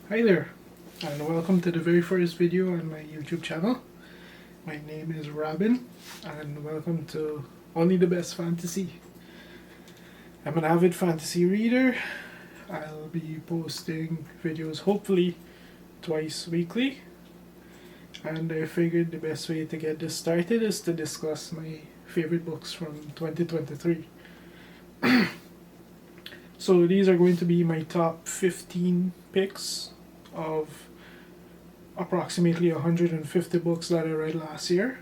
Hi there, and welcome to the very first video on my YouTube channel. My name is Robin, and welcome to Only the Best Fantasy. I'm an avid fantasy reader. I'll be posting videos hopefully twice weekly, and I figured the best way to get this started is to discuss my favorite books from 2023. So these are going to be my top 15 picks of approximately 150 books that I read last year.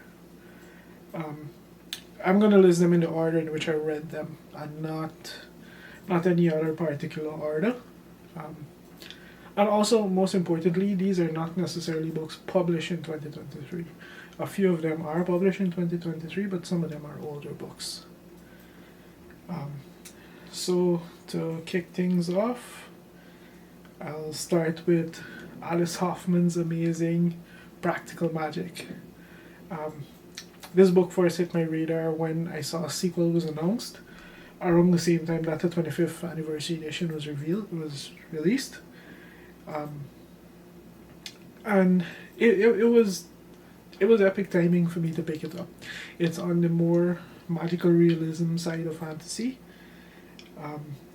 Um, I'm gonna list them in the order in which I read them, and not any other particular order. Um, and also, most importantly, these are not necessarily books published in 2023. A few of them are published in 2023, but some of them are older books. So to kick things off, I'll start with Alice Hoffman's amazing Practical Magic. Um, this book first hit my radar when I saw a sequel was announced, around the same time that the 25th anniversary edition was released. Um, and it was epic timing for me to pick it up. It's on the more magical realism side of fantasy,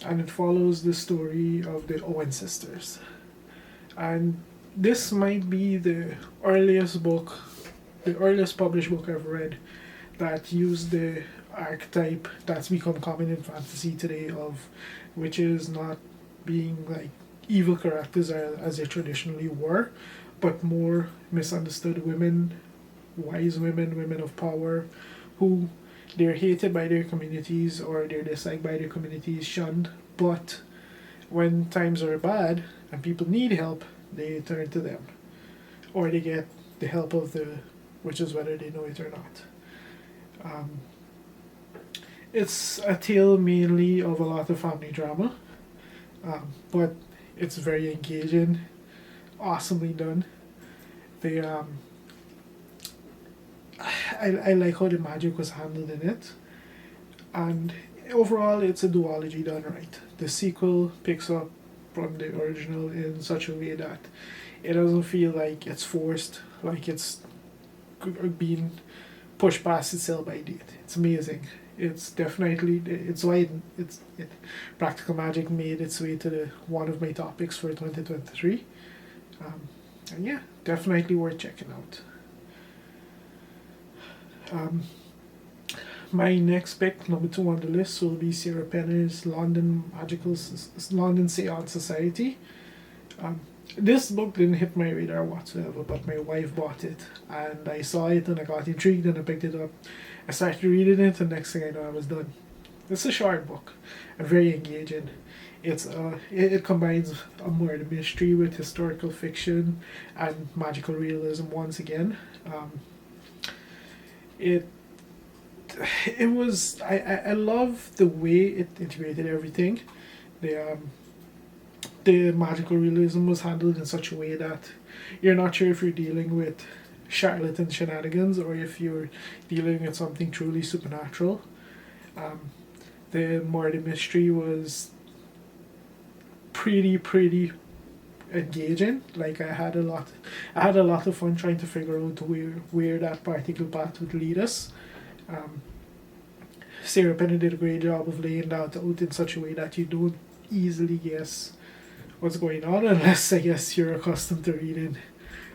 and it follows the story of the Owen sisters. And this might be the earliest published book I've read that used the archetype that's become common in fantasy today of witches not being like evil characters as they traditionally were, but more misunderstood women, wise women, women of power, who they're hated by their communities or they're disliked by their communities, shunned, but when times are bad and people need help, they turn to them. Or they get the help of the witches, whether they know it or not. Um, it's a tale mainly of a lot of family drama, but it's very engaging, awesomely done. They I like how the magic was handled in it, and overall it's a duology done right. The sequel picks up from the original in such a way that it doesn't feel like it's forced, like it's being pushed past its sell by date. It's amazing. It's definitely it's why Practical Magic made its way to the one of my topics for 2023. And yeah, definitely worth checking out. My next pick, number 2 on the list, will be Sarah Penner's London Seance Society. This book didn't hit my radar whatsoever, but my wife bought it, and I saw it, and I got intrigued, and I picked it up. I started reading it, and next thing I know, I was done. It's a short book, and very engaging. It combines a murder mystery with historical fiction and magical realism once again. It it was I love the way it integrated everything. The the magical realism was handled in such a way that you're not sure if you're dealing with charlatan shenanigans or if you're dealing with something truly supernatural. Um, the murder mystery was pretty engaging. Like I had a lot of fun trying to figure out where that particular path would lead us. Um, Sarah Penner did a great job of laying that out in such a way that you don't easily guess what's going on unless I guess you're accustomed to reading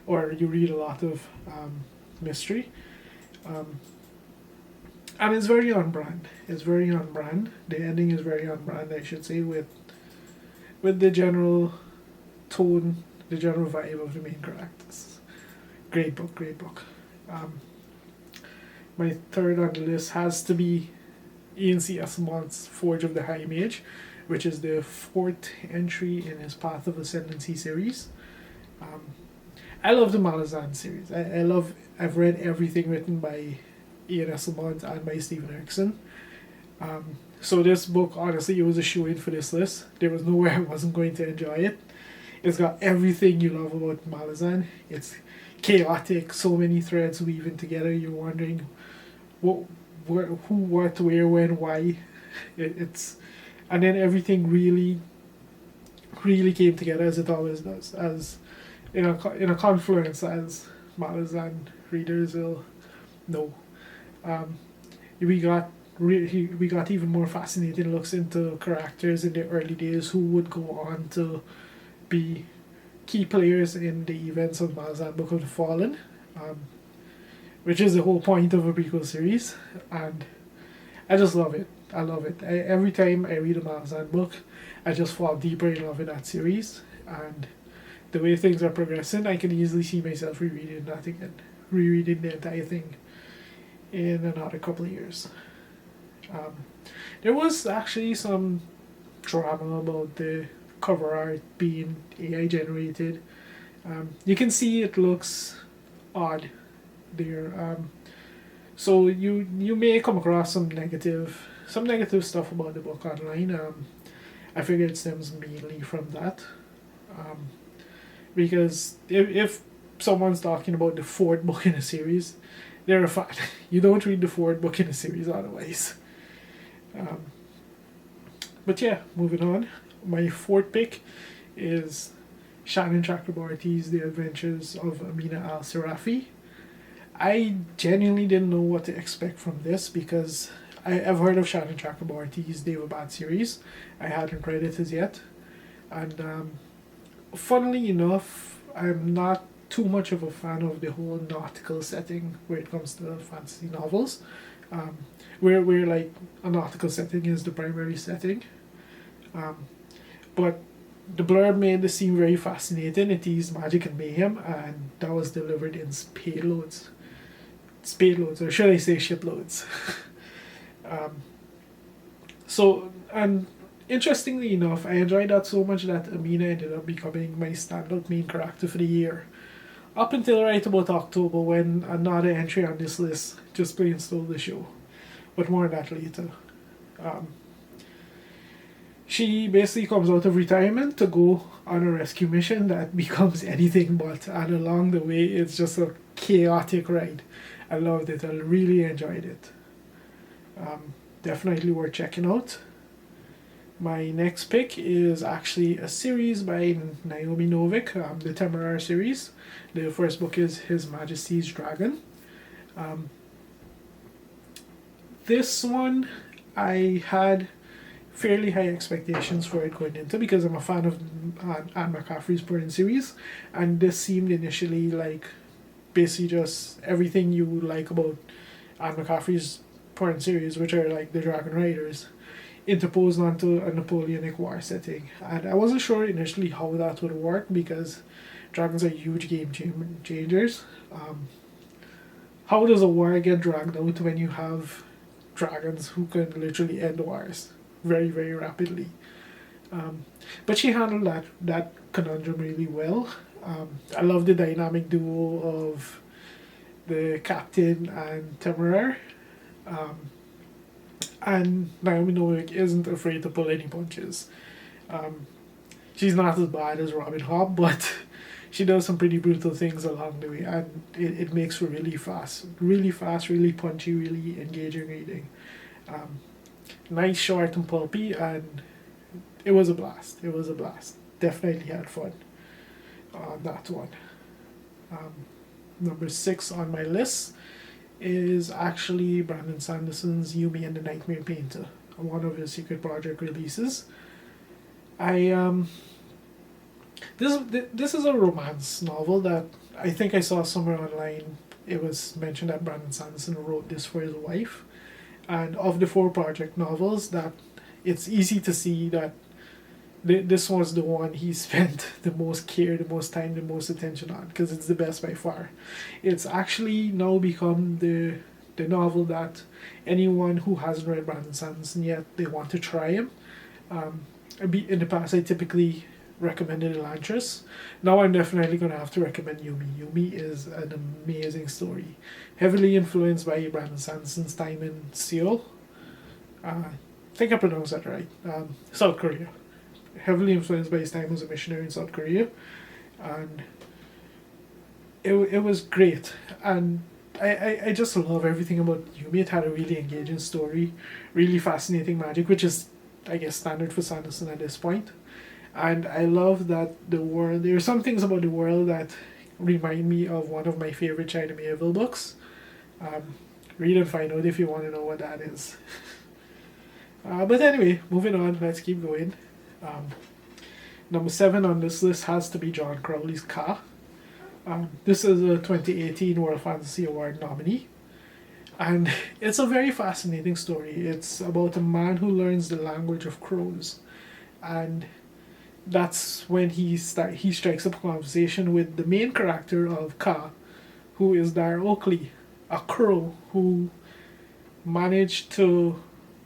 or you read a lot of mystery. Um, and it's very on brand. It's very on brand. The ending is very on brand, I should say, with the general tone, the general vibe of the main characters. Great book, great book. My third on the list has to be Ian C. Asimov's Forge of the High Mage, which is the fourth entry in his Path of Ascendancy series. I love the Malazan series. I've read everything written by Ian Asimov and by Stephen Erickson. So this book, honestly, it was a shoe-in for this list. There was no way I wasn't going to enjoy it. It's got everything you love about Malazan. It's chaotic, so many threads weaving together. You're wondering what, who, what, where, when, why. It's and then everything really really came together as it always does, as in a confluence, as Malazan readers will know. Um, we got we got even more fascinating looks into characters in the early days who would go on to be key players in the events of Malazan Book of the Fallen, um, which is the whole point of a prequel series, and I just love it. I love it. Every time I read a Malazan book, I just fall deeper in love with that series, and the way things are progressing, I can easily see myself rereading that again, rereading the entire thing in another couple of years. Um, there was actually some drama about the cover art being AI generated. You can see it looks odd there. So you may come across some negative stuff about the book online. I figure it stems mainly from that. Um, because if someone's talking about the fourth book in a series, they're a fan. You don't read the fourth book in a series otherwise. Um, but yeah, moving on. My fourth pick is Shannon Chakraborty's The Adventures of Amina al-Sirafi. I genuinely didn't know what to expect from this because I've heard of Shannon Chakraborty's David series. I hadn't read it as yet. And funnily enough, I'm not too much of a fan of the whole nautical setting where it comes to fantasy novels. Where like a nautical setting is the primary setting. But the blurb made this seem very fascinating. It teased magic and mayhem, and that was delivered in spade loads. Spade loads, or should I say shitloads. And interestingly enough, I enjoyed that so much that Amina ended up becoming my standout main character for the year. Up until right about October, when another entry on this list just plain stole the show. But more on that later. She basically comes out of retirement to go on a rescue mission that becomes anything but, and along the way it's just a chaotic ride. I loved it. I really enjoyed it. Definitely worth checking out. My next pick is actually a series by Naomi Novik, the Tamarar series. The first book is His Majesty's Dragon. This one, I had fairly high expectations for it going into because I'm a fan of Anne McCaffrey's Purin series, and this seemed initially like basically just everything you like about Anne McCaffrey's Purin series, which are like the Dragon Riders, interposed onto a Napoleonic War setting. And I wasn't sure initially how that would work because dragons are huge game changers. How does a war get dragged out when you have dragons who can literally end wars very, very rapidly? But she handled that conundrum really well. I love the dynamic duo of the captain and Tamarar. And Naomi Novik isn't afraid to pull any punches. She's not as bad as Robin Hobb, but she does some pretty brutal things along the way, and it makes for really fast, really punchy, really engaging reading. Nice, short, and pulpy, and it was a blast. It was a blast. Definitely had fun on that one. Number 6 on my list is actually Brandon Sanderson's Yumi and the Nightmare Painter, one of his secret project releases. This is a romance novel that I think I saw somewhere online. It was mentioned that Brandon Sanderson wrote this for his wife, and of the 4 project novels, that it's easy to see that this was the one he spent the most care, the most time, the most attention on, because it's the best by far. It's actually now become the novel that anyone who hasn't read Brandon Sanderson yet, they want to try him. In the past, I typically recommended Elantris. Now I'm definitely going to have to recommend Yumi. Yumi is an amazing story, heavily influenced by Brandon Sanderson's time in Seoul. I think I pronounced that right. South Korea. Heavily influenced by his time as a missionary in South Korea, and it was great. And I just love everything about Yumi. It had a really engaging story, really fascinating magic, which is, I guess, standard for Sanderson at this point. And I love that the world. There are some things about the world that remind me of one of my favorite China Miéville books. Um, Read and find out if you want to know what that is. But anyway, moving on. Let's keep going. Um, Number 7 on this list has to be John Crowley's Ka. This is a 2018 World Fantasy Award nominee. And it's a very fascinating story. It's about a man who learns the language of crows. And that's when he strikes up a conversation with the main character of Ka, who is Dara Oakley, a crow who managed to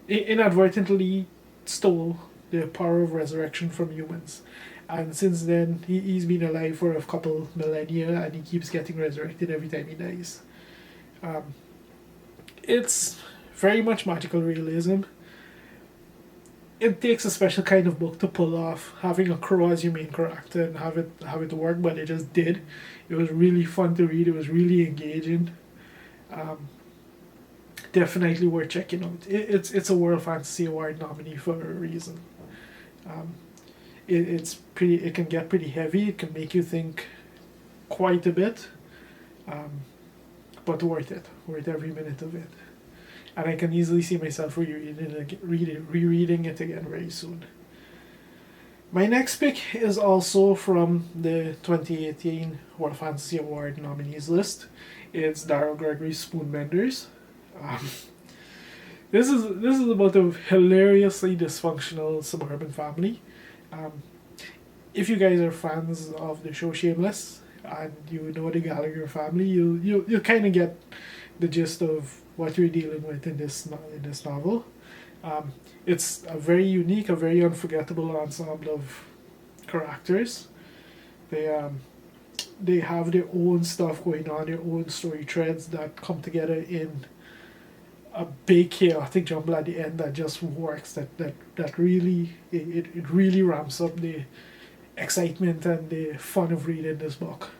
inadvertently stole the power of resurrection from humans. And since then, he's been alive for a couple millennia and he keeps getting resurrected every time he dies. It's very much magical realism. It takes a special kind of book to pull off having a crow as your main character and have it work, but it just did. It was really fun to read. It was really engaging. Definitely worth checking out. It's a World Fantasy Award nominee for a reason. It's pretty. It can get pretty heavy. It can make you think quite a bit, but worth it. Worth every minute of it. And I can easily see myself rereading it again very soon. My next pick is also from the 2018 World Fantasy Award nominees list. It's Daryl Gregory's Spoonbenders. This is about a hilariously dysfunctional suburban family. If you guys are fans of the show Shameless and you know the Gallagher family, you'll kind of get the gist of what you're dealing with in this novel. It's a very unique, a very unforgettable ensemble of characters. They have their own stuff going on, their own story threads that come together in a big chaotic jumble at the end that just works. That really it really ramps up the excitement and the fun of reading this book.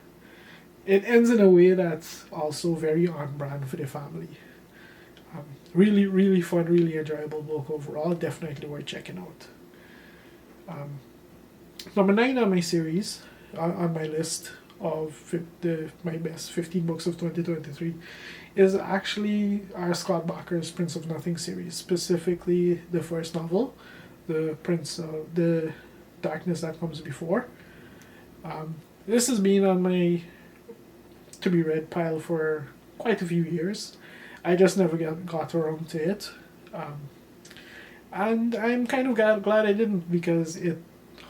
It ends in a way that's also very on brand for the family. Really, really fun, really enjoyable book overall. Definitely worth checking out. Number 9 on my series, on my list of my best 15 books of 2023, is actually R. Scott Bakker's Prince of Nothing series, specifically the first novel, The Prince of the Darkness That Comes Before. This has been on my to be read pile for quite a few years. I just never got around to it. And I'm kind of glad I didn't, because it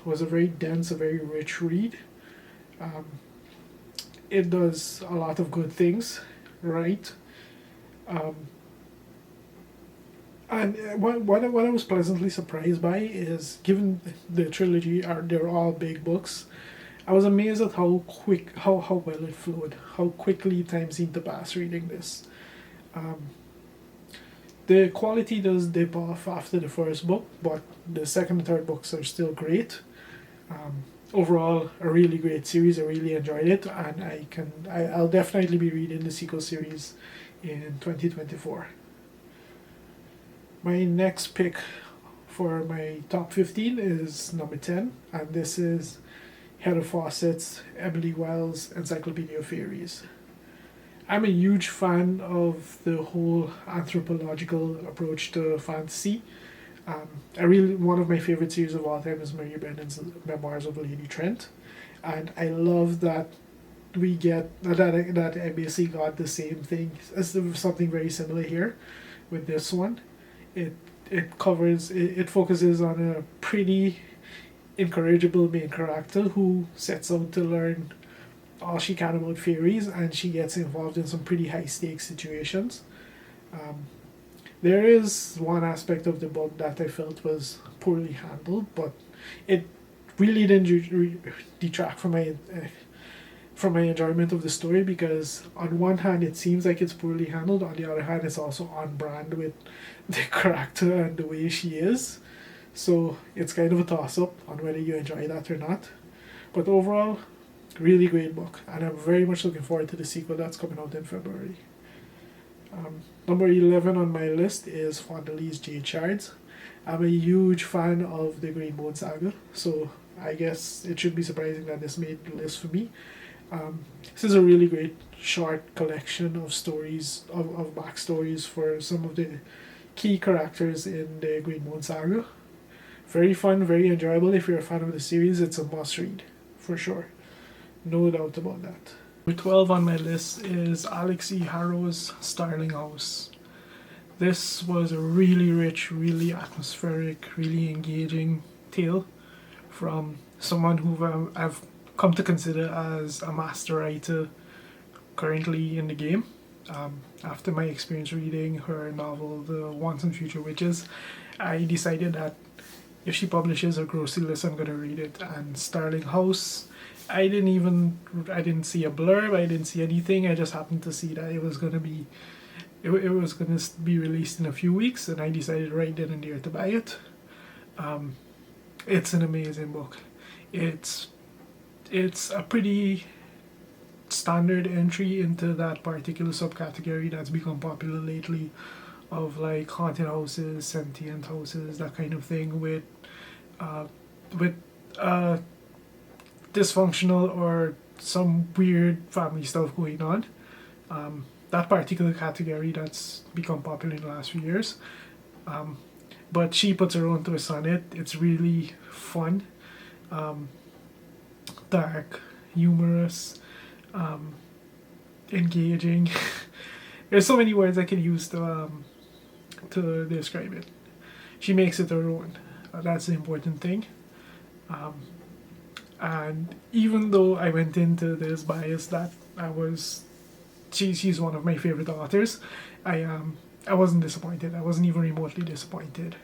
was a very dense, a very rich read. It does a lot of good things, right? And what I was pleasantly surprised by is, given the trilogy they're all big books, I was amazed at how well it flowed, how quickly time seemed to pass reading this. The quality does dip off after the first book, but the second and third books are still great. Overall, a really great series. I really enjoyed it, and I'll definitely be reading the sequel series in 2024. My next pick for my top 15 is number 10, and this is Heather Fawcett's Emily Wells' Encyclopedia of Fairies. I'm a huge fan of the whole anthropological approach to fantasy. One of my favorite series of all time is Mary Brennan's Memoirs of Lady Trent, and I love that we get that I basically got the same thing as something very similar here with this one. It focuses on a pretty incorrigible main character who sets out to learn all she can about fairies, and she gets involved in some pretty high stakes situations. There is one aspect of the book that I felt was poorly handled, but it really didn't detract from my enjoyment of the story, because on one hand it seems like it's poorly handled, on the other hand it's also on brand with the character and the way she is. So it's kind of a toss-up on whether you enjoy that or not. But overall, really great book, and I'm very much looking forward to the sequel that's coming out in February. Number 11 on my list is Fondalee's Jade Shards. I'm a huge fan of the Green Moon saga, so I guess it should be surprising that this made the list for me. This is a really great short collection of stories, of backstories for some of the key characters in the Green Moon Saga. Very fun, very enjoyable. If you're a fan of the series, it's a must read, for sure. No doubt about that. Number 12 on my list is Alex E. Harrow's Starling House. This was a really rich, really atmospheric, really engaging tale from someone who I've come to consider as a master writer currently in the game. After my experience reading her novel, The Once and Future Witches, I decided that if she publishes a grocery list, I'm gonna read it. And Starling House, I didn't see a blurb, I didn't see anything. I just happened to see that it was gonna be released in a few weeks, and I decided right then and there to buy it. It's an amazing book. It's a pretty standard entry into that particular subcategory that's become popular lately, of like haunted houses, sentient houses, that kind of thing, with dysfunctional or some weird family stuff going on. That particular category that's become popular in the last few years. But she puts her own twist on it. It's really fun, dark, humorous, engaging. There's so many words I can use to describe it. She makes it her own. That's the important thing. And even though I went into this bias that she's one of my favorite authors, I wasn't disappointed. I wasn't even remotely disappointed.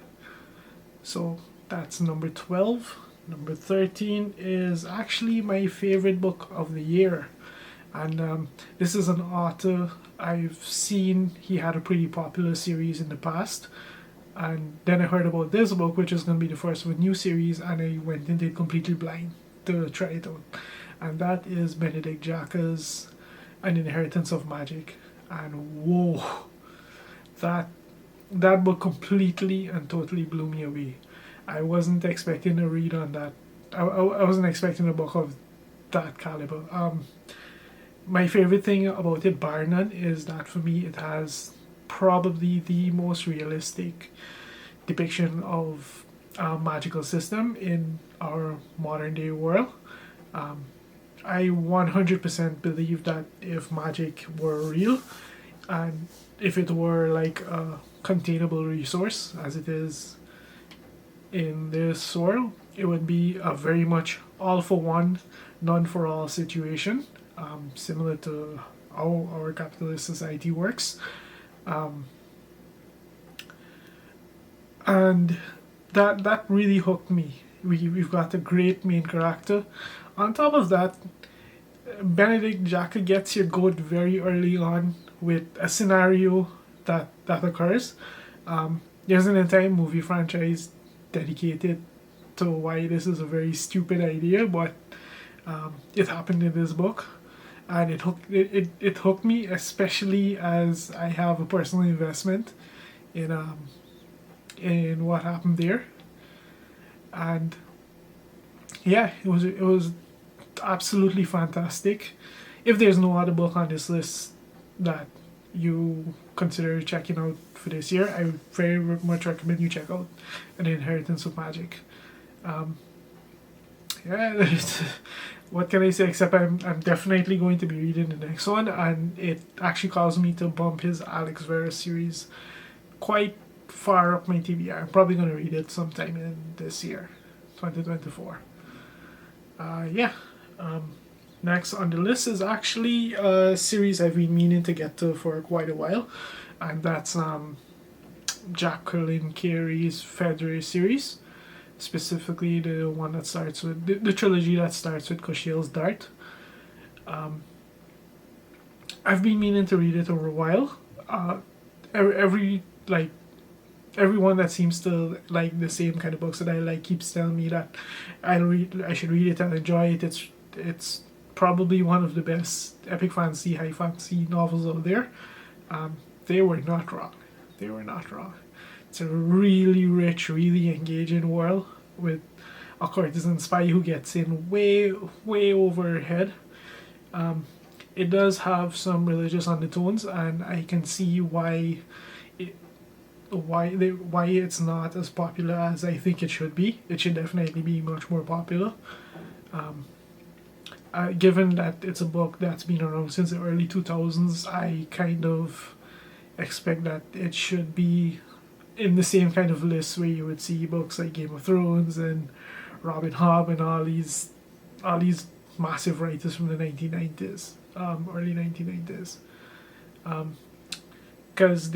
So that's number 12. Number 13 is actually my favorite book of the year. And this is an author I've seen. He had a pretty popular series in the past. And then I heard about this book, which is going to be the first of a new series, and I went into it completely blind to try it out. And that is Benedict Jacka's An Inheritance of Magic. And whoa, that book completely and totally blew me away. I wasn't expecting a read on that. I wasn't expecting a book of that caliber. My favorite thing about it, bar none, is that for me it has probably the most realistic depiction of a magical system in our modern day world. I 100% believe that if magic were real, and if it were like a containable resource as it is in this world, it would be a very much all for one, none for all situation, similar to how our capitalist society works. And that really hooked me. We've got a great main character. On top of that, Benedict Jacka gets you good very early on with a scenario that occurs. There's an entire movie franchise dedicated to why this is a very stupid idea, but it happened in this book, and it hooked me, especially as I have a personal investment in what happened there. And yeah, it was absolutely fantastic. If there's no other book on this list that you consider checking out for this year, I would very much recommend you check out An Inheritance of Magic. Yeah, what can I say except I'm definitely going to be reading the next one, and it actually caused me to bump his Alex Vera series quite far up my TBR. I'm probably going to read it sometime in this year, 2024. Next on the list is actually a series I've been meaning to get to for quite a while, and that's Jacqueline Carey's Fedre series, specifically the one that starts with the trilogy that starts with Kushiel's Dart. I've been meaning to read it over a while. Everyone that seems to like the same kind of books that I like keeps telling me that I should read it and enjoy it. It's probably one of the best epic fantasy, high fantasy novels out there. They were not wrong. It's a really rich, really engaging world with a courtesan spy who gets in way over her head. It does have some religious undertones, and I can see why it's not as popular as I think it should be. It should definitely be much more popular. Given that it's a book that's been around since the early 2000s, I kind of expect that it should be in the same kind of list where you would see books like Game of Thrones and Robin Hobb and all these massive writers from the 1990s, early 1990s, because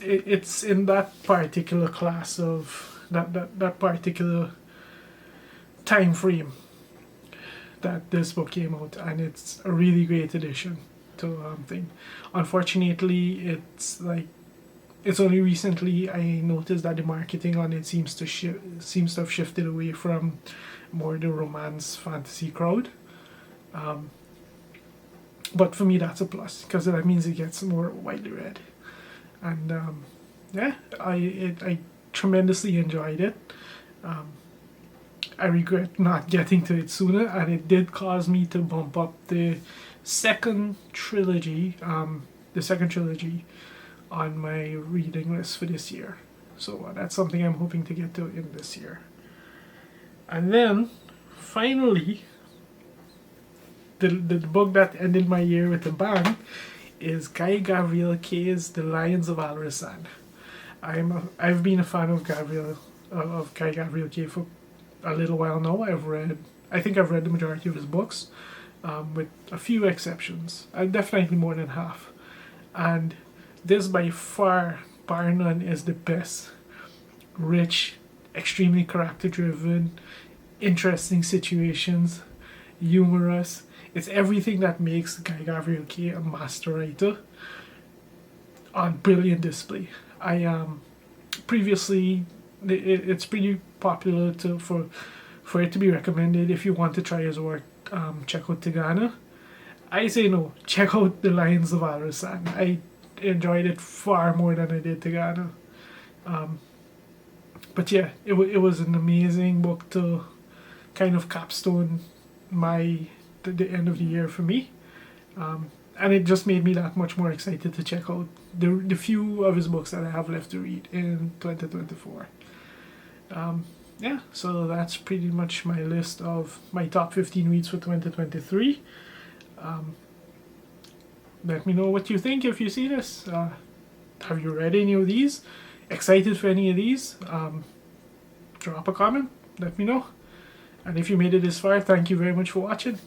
it's in that particular class of that particular time frame that this book came out, and it's a really great addition to thing. Unfortunately, it's only recently I noticed that the marketing on it seems to have shifted away from more the romance fantasy crowd. But for me, that's a plus because that means it gets more widely read. And yeah, I tremendously enjoyed it. I regret not getting to it sooner, and it did cause me to bump up the second trilogy on my reading list for this year. So that's something I'm hoping to get to in this year. And then finally, the book that ended my year with a bang is Guy Gavriel Kay's The Lions of Alrasan. I've been a fan of Guy Gavriel Kay for a little while now. I think I've read the majority of his books, with a few exceptions. Definitely more than half. And this by far, bar none, is the best. Rich, extremely character driven, interesting situations, humorous. It's everything that makes Guy Gavriel Kay a master writer on brilliant display. Previously, it's pretty popular for it to be recommended if you want to try his work. Check out Tigana. I say no, check out The Lions of Alrasan. I enjoyed it far more than I did Tigana. But yeah, it was an amazing book to kind of capstone the end of the year for me. And it just made me that much more excited to check out the few of his books that I have left to read in 2024. Yeah, so that's pretty much my list of my top 15 reads for 2023. Let me know what you think if you see this. Have you read any of these? Excited for any of these? Drop a comment, let me know. And if you made it this far, thank you very much for watching.